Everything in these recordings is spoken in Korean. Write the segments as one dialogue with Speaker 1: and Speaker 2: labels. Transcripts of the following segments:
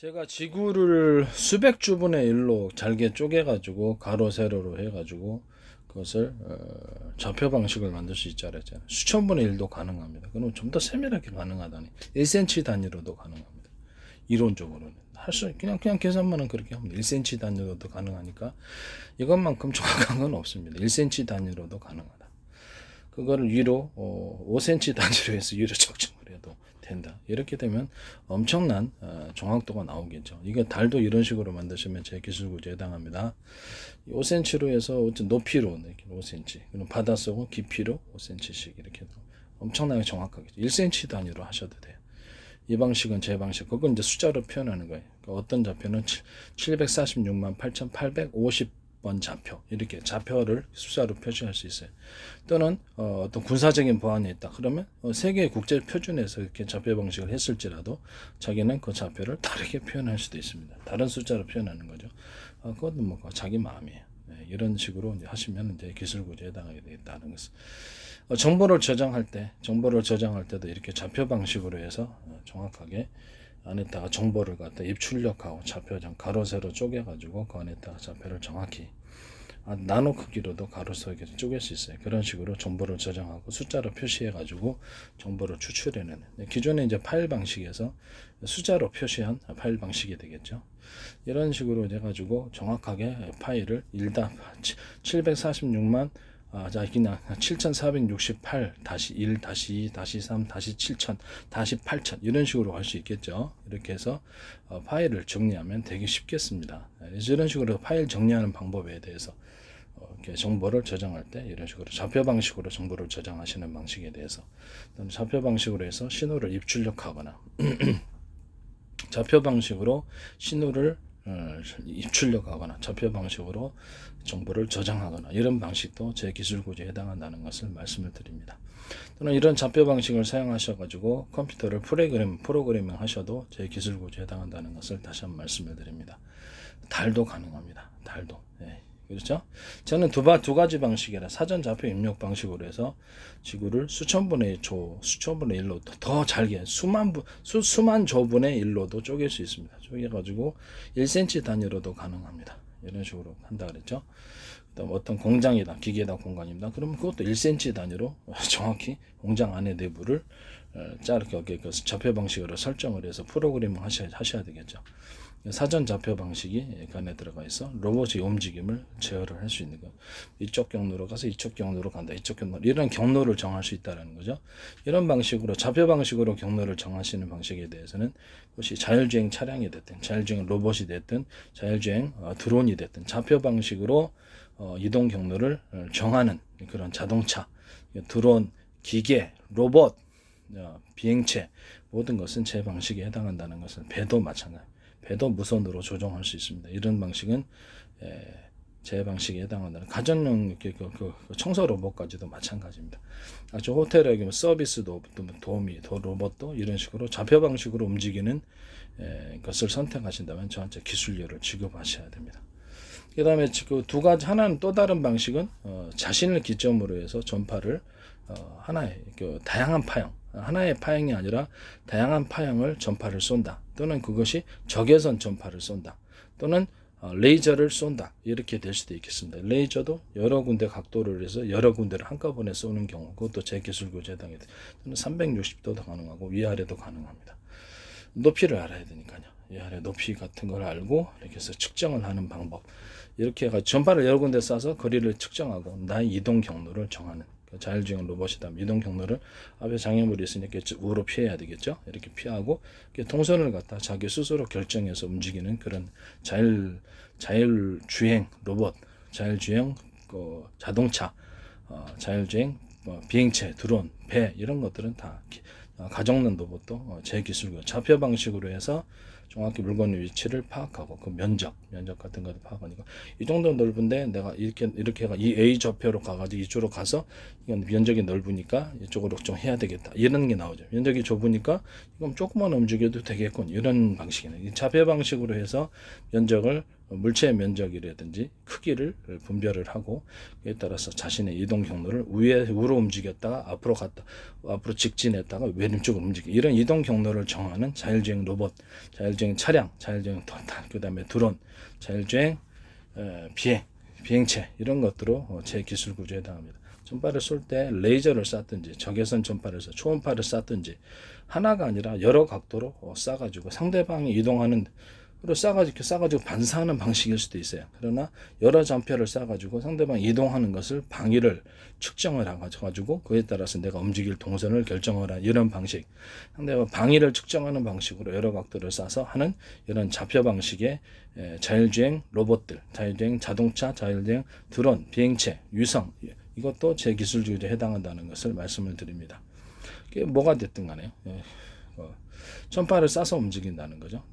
Speaker 1: 제가 지구를 수백 주분의 1로 잘게 쪼개가지고 가로 세로로 해가지고 그것을 좌표 방식을 만들 수 있자 그랬잖아요. 수천분의 1도 가능합니다. 그럼 좀 더 세밀하게 가능하다니 1cm 단위로도 가능합니다. 이론적으로는 할 수 그냥 계산만은 그렇게 합니다. 1cm 단위로도 가능하니까 이것만큼 정확한 건 없습니다. 1cm 단위로도 가능하다. 그거를 위로 5cm 단위로 해서 위로 측정을 해도 된다. 이렇게 되면 엄청난 정확도가 나오겠죠. 이게 달도 이런 식으로 만드시면 제 기술구조에 해당합니다. 5cm로 해서 높이로 이렇게 5cm, 그럼 바닷속은 깊이로 5cm씩 이렇게 엄청나게 정확하겠죠. 1cm 단위로 하셔도 돼요. 이 방식은 제 방식. 그건 이제 숫자로 표현하는 거예요. 그러니까 어떤 좌표는 746만 8,850번 좌표, 이렇게 좌표를 숫자로 표시할 수 있어요. 또는 어떤 군사적인 보안이 있다. 그러면 세계 국제 표준에서 이렇게 좌표 방식을 했을지라도 자기는 그 좌표를 다르게 표현할 수도 있습니다. 다른 숫자로 표현하는 거죠. 그것도 뭐 자기 마음이에요. 네, 이런 식으로 이제 하시면 이제 기술구조에 해당하게 되겠다는 것을. 정보를 저장할 때도 이렇게 좌표 방식으로 해서 정확하게 안에다가 정보를 갖다 입출력하고 좌표장 가로 세로 쪼개가지고 그 안에다가 좌표를 정확히 나노 크기로도 가로 세로 쪼갤 수 있어요. 그런 식으로 정보를 저장하고 숫자로 표시해가지고 정보를 추출해내는, 기존에 이제 파일 방식에서 숫자로 표시한 파일 방식이 되겠죠. 이런 식으로 해가지고 정확하게 파일을 746만 자, 그냥 7468-1-2-3-7000-8000 이런 식으로 할 수 있겠죠. 이렇게 해서 파일을 정리하면 되게 쉽겠습니다. 이런 식으로 파일 정리하는 방법에 대해서 이렇게 정보를 저장할 때 이런 식으로 좌표 방식으로 정보를 저장하시는 방식에 대해서, 또는 좌표 방식으로 해서 신호를 입출력하거나 좌표 방식으로 신호를 입출력하거나 좌표 방식으로 정보를 저장하거나 이런 방식도 제 기술 구조에 해당한다는 것을 말씀을 드립니다. 또는 이런 좌표 방식을 사용하셔가지고 컴퓨터를 프로그래밍 하셔도 제 기술 구조에 해당한다는 것을 다시 한번 말씀을 드립니다. 달도 가능합니다. 달도. 네. 그렇죠? 저는 두 가지 방식이라 사전 좌표 입력 방식으로 해서 지구를 수천분의 1로 더 잘게 수만 조분의 1로도 쪼갤 수 있습니다. 쪼개가지고 1cm 단위로도 가능합니다. 이런 식으로 한다 그랬죠. 그다음 어떤 공장이다, 기계다, 공간입니다. 그러면 그것도 1cm 단위로 정확히 공장 안의 내부를 짧게 그 좌표 방식으로 설정을 해서 프로그래밍 하셔야 되겠죠. 사전 좌표 방식이 그 안에 들어가 있어 로봇의 움직임을 제어를 할 수 있는 거. 이쪽 경로로 가서 이쪽 경로로 간다. 이쪽 경로, 이런 경로를 정할 수 있다는 거죠. 이런 방식으로 좌표 방식으로 경로를 정하시는 방식에 대해서는 그것이 자율주행 차량이 됐든 자율주행 로봇이 됐든 자율주행 드론이 됐든 좌표 방식으로 이동 경로를 정하는 그런 자동차, 드론, 기계, 로봇, 비행체 모든 것은 제 방식에 해당한다는 것을, 배도 마찬가지. 배도 무선으로 조종할 수 있습니다. 이런 방식은 제 방식에 해당한다는, 가정용 청소 로봇까지도 마찬가지입니다. 아주 호텔의 서비스 로봇도 이런 식으로 좌표 방식으로 움직이는 것을 선택하신다면 저한테 기술료를 지급하셔야 됩니다. 그 다음에 그 두 가지, 하나는 또 다른 방식은 자신을 기점으로 해서 전파를 하나의 다양한 파형, 하나의 파형이 아니라 다양한 파형을 전파를 쏜다. 또는 그것이 적외선 전파를 쏜다. 또는 레이저를 쏜다. 이렇게 될 수도 있겠습니다. 레이저도 여러 군데 각도를 해서 여러 군데를 한꺼번에 쏘는 경우, 그것도 제 기술 구조에 해당이 돼요. 360도도 가능하고 위아래도 가능합니다. 높이를 알아야 되니까요. 위아래 높이 같은 걸 알고 이렇게 해서 측정을 하는 방법. 이렇게 해서 전파를 여러 군데 쏴서 거리를 측정하고 나의 이동 경로를 정하는, 자율주행 로봇이다. 이동 경로를 앞에 장애물이 있으니까 우로 피해야 되겠죠. 이렇게 피하고 동선을 갖다 자기 스스로 결정해서 움직이는 그런 자율주행 로봇, 자율주행 자동차, 자율주행 비행체, 드론, 배, 이런 것들은 다 가정용 로봇도 제 기술고, 좌표 방식으로 해서 정확히 물건의 위치를 파악하고 그 면적 같은 것도 파악하니까, 이 정도 넓은데 내가 이렇게 해가 이 A 좌표로 가가지고 이쪽으로 가서 이건 면적이 넓으니까 이쪽으로 좀 해야 되겠다, 이런 게 나오죠. 면적이 좁으니까 이건 조금만 움직여도 되겠군, 이런 방식이네. 이 좌표 방식으로 해서 면적을 물체의 면적이라든지 크기를 분별을 하고 그에 따라서 자신의 이동 경로를 우로 움직였다가 앞으로 갔다 앞으로 직진했다가 왼쪽으로 움직이 이런 이동 경로를 정하는 자율주행 로봇, 자율주행 차량, 자율주행 그다음에 드론, 자율주행 비행체 이런 것들로 제 기술 구조에 해당합니다. 전파를 쏠 때 레이저를 쐈든지 적외선 전파를 쏴 초음파를 쐈든지 하나가 아니라 여러 각도로 쏴가지고 상대방이 이동하는 쏴가지고 반사하는 방식일 수도 있어요. 그러나 여러 잔표를 쏴가지고 상대방이 이동하는 것을 방위를 측정을 해가지고 그에 따라서 내가 움직일 동선을 결정을 하는 이런 방식, 상대방 방위를 측정하는 방식으로 여러 각도를 쏴서 하는 이런 좌표 방식의 자율주행 로봇들, 자율주행 자동차, 자율주행 드론, 비행체, 위성 이것도 제 기술주의에 해당한다는 것을 말씀을 드립니다. 그게 뭐가 됐든 간에요. 전파를 쏴서 움직인다는 거죠.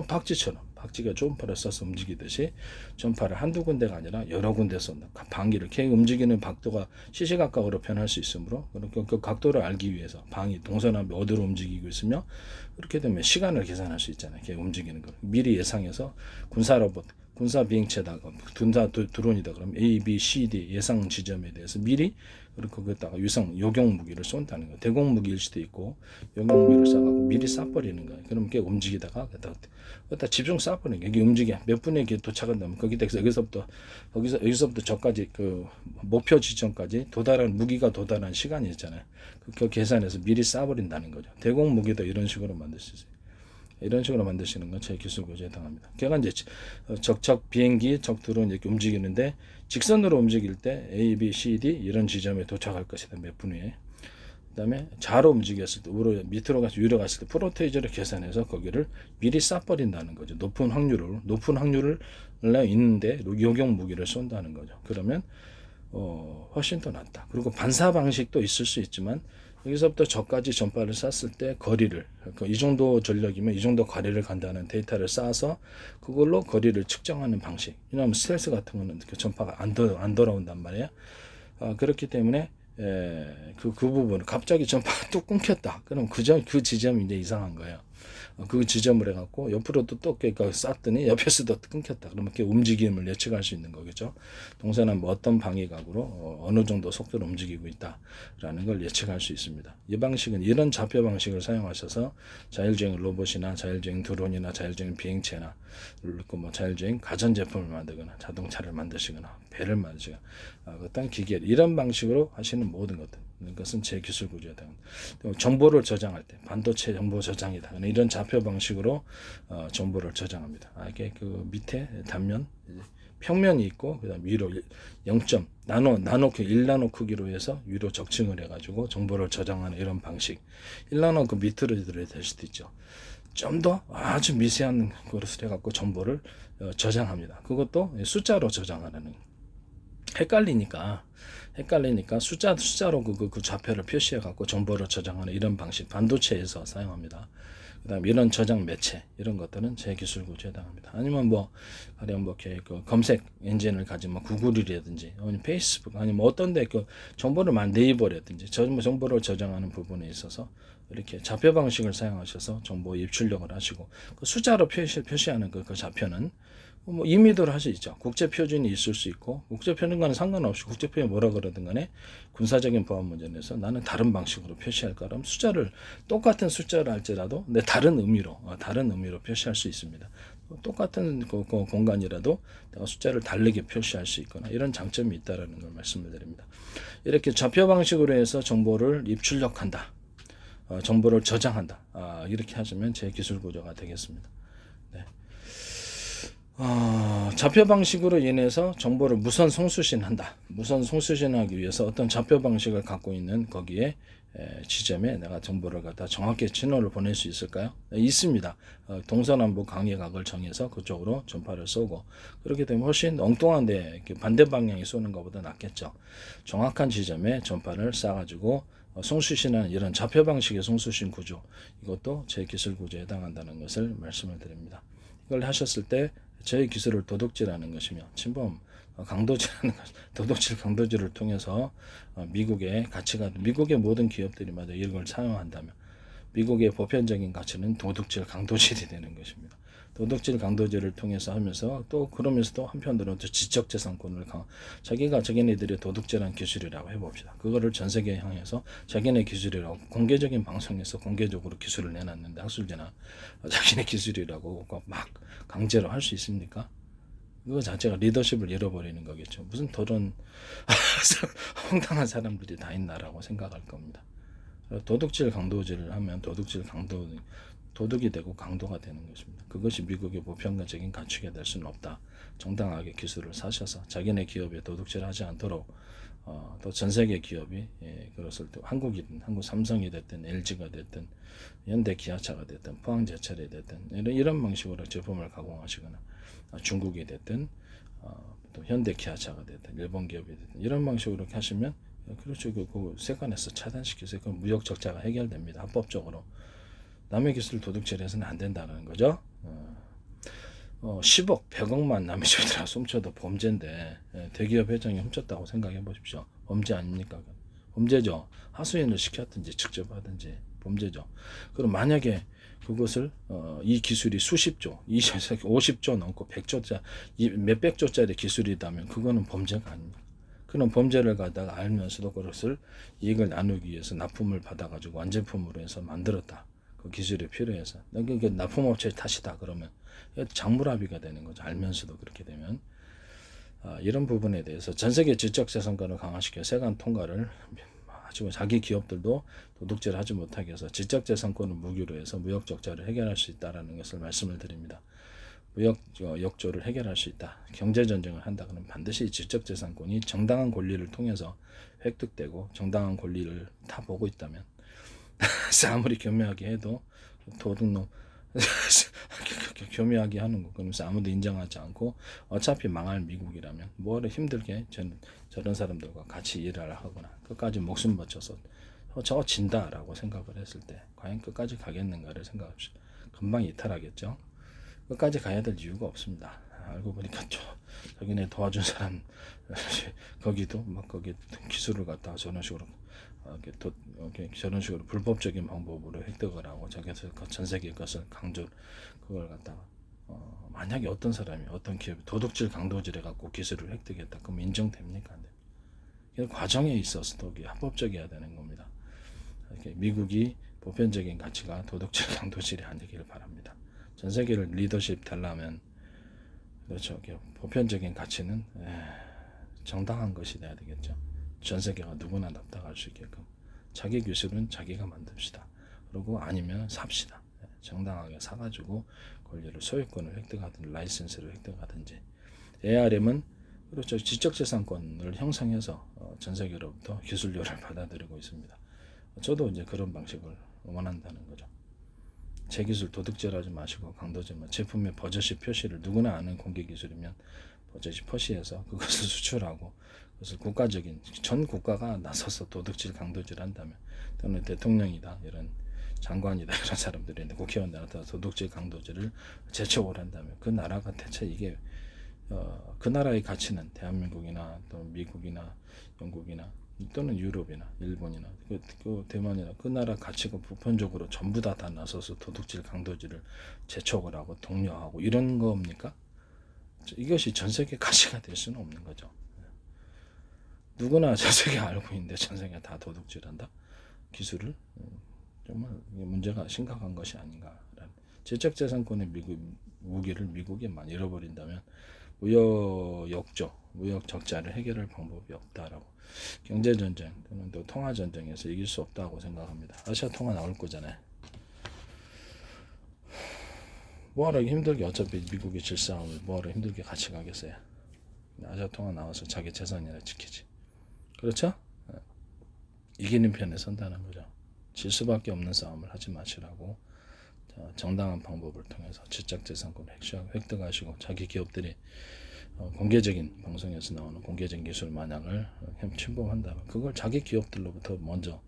Speaker 1: 박쥐처럼 박쥐가 초음파를 쏴서 움직이듯이 전파를 한두 군데가 아니라 여러 군데서 방위를 K 움직이는 각도가 시시각각으로 변할 수 있으므로 그 각도를 알기 위해서 방위 동서남이 어디로 움직이고 있으며 그렇게 되면 시간을 계산할 수 있잖아요. K 움직이는 걸 미리 예상해서 군사 로봇 군사 비행체다가 군사 드론이다 그러면 A, B, C, D 예상 지점에 대해서 미리 그리고 거기다가 유성 요격 무기를 쏜다는 거예요. 대공 무기일 수도 있고 요격 무기를 쏴갖고 미리 쏴버리는 거예요. 그러면 꽤 움직이다가 거기다 집중 쏴버리는 거예요. 여기 움직여 몇 분에 이렇게 도착한다면 여기서부터 저까지 그 목표 지점까지 무기가 도달한 시간이 있잖아요. 그 계산해서 미리 쏴버린다는 거죠. 대공 무기도 이런 식으로 만들 수 있어요. 이런 식으로 만드시는 건 제 기술 구조에 해당합니다. 걔가 이제 적 비행기, 적 드론 이렇게 움직이는데 직선으로 움직일 때 A, B, C, D 이런 지점에 도착할 것이다. 몇 분 후에. 그다음에 좌로 움직였을 때 밑으로 가서 위로 갔을 때 프로테이저를 계산해서 거기를 미리 쏴버린다는 거죠. 높은 확률을 있는데 요격 무기를 쏜다는 거죠. 그러면 훨씬 더 낫다. 그리고 반사 방식도 있을 수 있지만 여기서부터 저까지 전파를 쐈을 때 거리를 이 정도 전력이면 이 정도 거리를 간다는 데이터를 쌓아서 그걸로 거리를 측정하는 방식. 왜냐하면 스텔스 같은 거는 그 전파가 안 돌아온단 말이에요. 그렇기 때문에 그 부분을 갑자기 전파가 뚝 끊겼다. 그럼 그 지점이 이제 이상한 거예요. 그 지점을 해갖고 옆으로도 또 쐈더니 옆에서도 끊겼다. 그러면 이렇게 움직임을 예측할 수 있는 거겠죠. 동서남 어떤 방위각으로 어느 정도 속도로 움직이고 있다라는 걸 예측할 수 있습니다. 이 방식은 이런 좌표 방식을 사용하셔서 자율주행 로봇이나 자율주행 드론이나 자율주행 비행체나 뭐 자율주행 가전제품을 만들거나 자동차를 만드시거나 배를 만드시거나 어떤 기계 이런 방식으로 하시는 모든 것은 제 기술 구조다. 정보를 저장할 때 반도체 정보 저장이다. 이런 좌표 방식으로 정보를 저장합니다. 이게 그 밑에 단면 평면이 있고 그다음 위로 1나노 크기로 해서 위로 적층을 해가지고 정보를 저장하는 이런 방식. 1나노 그 밑으로 들어야 될 수도 있죠. 좀 더 아주 미세한 것을 해갖고 정보를 저장합니다. 그것도 숫자로 저장하는. 헷갈리니까 숫자로 그 좌표를 표시해 갖고 정보를 저장하는 이런 방식 반도체에서 사용합니다. 그다음 이런 저장 매체 이런 것들은 제 기술 구조에 해당합니다. 아니면 가령 이렇게 그 검색 엔진을 가진 구글이라든지 아니면 페이스북 아니면 어떤데 그 정보를 네이버라든지 정보를 저장하는 부분에 있어서 이렇게 좌표 방식을 사용하셔서 정보 입출력을 하시고 그 숫자로 표시하는 그 좌표는 임의대로 할 수 있죠. 국제 표준이 있을 수 있고 국제 표준과는 상관없이 국제 표준이 뭐라 그러든 간에 군사적인 보안 문제에 대해서 나는 다른 방식으로 표시할 거라면 똑같은 숫자를 할지라도 다른 의미로 표시할 수 있습니다. 똑같은 공간이라도 내가 숫자를 다르게 표시할 수 있거나 이런 장점이 있다라는 걸 말씀을 드립니다. 이렇게 좌표 방식으로 해서 정보를 입출력한다. 정보를 저장한다. 이렇게 하시면 제 기술 구조가 되겠습니다. 네. 좌표 방식으로 인해서 정보를 무선 송수신한다. 무선 송수신하기 위해서 어떤 좌표 방식을 갖고 있는 거기에 지점에 내가 정보를 갖다 정확히 신호를 보낼 수 있을까요? 있습니다. 동서남북 강의각을 정해서 그쪽으로 전파를 쏘고 그렇게 되면 훨씬 엉뚱한데 반대 방향에 쏘는 것보다 낫겠죠. 정확한 지점에 전파를 쏴가지고 송수신하는 이런 좌표 방식의 송수신 구조 이것도 제 기술 구조에 해당한다는 것을 말씀을 드립니다. 이걸 하셨을 때 저희 기술을 도둑질하는 것이며 침범 강도질하는 것, 강도질을 통해서 미국의 가치가 미국의 모든 기업들이 이걸 사용한다면 미국의 보편적인 가치는 도둑질 강도질이 되는 것입니다. 도둑질 강도질을 통해서 하면서 또 그러면서도 한편으로는 또 지적재산권을 자기가 자기네들의 도둑질한 기술이라고 해봅시다. 그거를 전 세계에 향해서 자기네 기술이라고 공개적인 방송에서 공개적으로 기술을 내놨는데 학술제나 자기네 기술이라고 막 강제로 할 수 있습니까? 그거 자체가 리더십을 잃어버리는 거겠죠. 무슨 저런 황당한 사람들이 다 있나라고 생각할 겁니다. 도둑질 강도질을 하면 도둑이 되고 강도가 되는 것입니다. 그것이 미국의 보편적인 가치가 될 수는 없다. 정당하게 기술을 사셔서 자기네 기업에 도둑질하지 않도록 또 전 세계 기업이 그것을 또 한국이든 한국 삼성이 됐든 LG가 됐든 현대 기아차가 됐든 포항제철이 됐든 이런 방식으로 제품을 가공하시거나 중국이 됐든 또 현대 기아차가 됐든 일본 기업이 됐든 이런 방식으로 이렇게 하시면 그렇죠. 그 세관에서 차단시켜서 그 무역 적자가 해결됩니다. 합법적으로. 남의 기술 도둑질해서는 안 된다는 거죠. 10억, 100억만 남의 집에 들어가 훔쳐도 범죄인데 대기업 회장이 훔쳤다고 생각해 보십시오. 범죄 아닙니까? 범죄죠. 하수인을 시켰든지 직접 하든지 범죄죠. 그럼 만약에 그것을 이 기술이 수십조, 50조 넘고 100조짜리, 몇백조짜리 기술이라면 그거는 범죄가 아닙니다. 그런 범죄를 갖다가 알면서도 그것을 이익을 나누기 위해서 납품을 받아가지고 완제품으로 해서 만들었다. 그 기술이 필요해서. 그게 납품업체 탓이다 그러면 장물합의가 되는 거죠. 알면서도 그렇게 되면. 이런 부분에 대해서 전 세계 지적재산권을 강화시켜 세관 통과를 하시고 자기 기업들도 도둑질 하지 못하게 해서 지적재산권을 무기로 해서 무역 적자를 해결할 수 있다는 것을 말씀을 드립니다. 무역 역조를 해결할 수 있다. 경제 전쟁을 한다 그러면 반드시 지적재산권이 정당한 권리를 통해서 획득되고 정당한 권리를 다 보고 있다면 아무리 교묘하게 해도 도둑놈 교묘하게 하는 거 그러면서 아무도 인정하지 않고 어차피 망할 미국이라면 뭐를 힘들게 저런 사람들과 같이 일을 하거나 끝까지 목숨 바쳐서 저거 진다라고 생각을 했을 때 과연 끝까지 가겠는가를 생각합시다. 금방 이탈하겠죠. 끝까지 가야 될 이유가 없습니다. 알고 보니까 자기네 도와준 사람 거기도 막 거기 기술을 갖다가 저런 식으로 저런 식으로 불법적인 방법으로 획득을 하고 저기서 전 세계 것을 강조 그걸 갖다가 만약에 어떤 사람이 어떤 기업이 도둑질 강도질해 갖고 기술을 획득했다 그럼 인정됩니까? 안 됩니다. 과정에 있어서도 합법적이어야 되는 겁니다. 미국이 보편적인 가치가 도둑질 강도질이 아니기를 바랍니다. 전 세계를 리더십 되려면 그렇죠. 보편적인 가치는 정당한 것이 돼야 되겠죠. 전 세계가 누구나 납득할 수 있게끔 자기 기술은 자기가 만듭시다. 그리고 아니면 삽시다. 정당하게 사가지고 권리를 소유권을 획득하든지 라이센스를 획득하든지 ARM은 그렇죠. 지적재산권을 형성해서 전 세계로부터 기술료를 받아들이고 있습니다. 저도 이제 그런 방식을 원한다는 거죠. 제 기술 도둑질하지 마시고 강도질만 제품의 버젓이 표시를 누구나 아는 공개 기술이면 버젓이 표시해서 그것을 수출하고 그것을 국가적인 전 국가가 나서서 도둑질 강도질 한다면 또는 대통령이다 이런 장관이다 이런 사람들인데 국회의원들 나타나서 도둑질 강도질을 재촉을 한다면 그 나라가 대체 이게 그 나라의 가치는 대한민국이나 또 미국이나 영국이나 또는 유럽이나 일본이나 그 대만이나 그 나라 가치가 보편적으로 전부 다 나서서 도둑질 강도질을 재촉을 하고 독려하고 이런 겁니까? 이것이 전 세계 가치가 될 수는 없는 거죠. 누구나 전 세계 알고 있는데 전 세계 다 도둑질한다? 기술을? 정말 문제가 심각한 것이 아닌가라는 지적재산권의 무기를 미국에만 잃어버린다면 무역 역조, 무역 적자를 해결할 방법이 없다라고 경제전쟁 또는 또 통화전쟁에서 이길 수 없다고 생각합니다. 아시아 통화 나올 거잖아요. 뭐하러 힘들게 어차피 미국이 질 싸움을 뭐하러 힘들게 같이 가겠어요. 아시아 통화 나와서 자기 재산이나 지키지. 그렇죠? 이기는 편에 선다는 거죠. 질 수밖에 없는 싸움을 하지 마시라고 정당한 방법을 통해서 지적재산권 획득하시고 자기 기업들이 공개적인 방송에서 나오는 공개적인 기술 만약을 침범한다면 그걸 자기 기업들로부터 먼저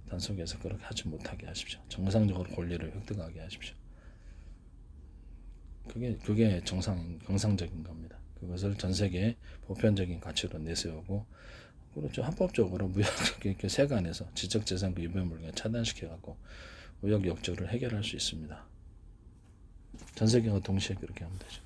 Speaker 1: 단속해서 그렇게 하지 못하게 하십시오. 정상적으로 권리를 획득하게 하십시오. 그게 정상적인 겁니다. 그것을 전 세계의 보편적인 가치로 내세우고 그렇죠. 합법적으로 무역 세관에서 지적재산권 유배 물건 차단시켜갖고 무역 역조를 해결할 수 있습니다. 전 세계가 동시에 그렇게 하면 되죠.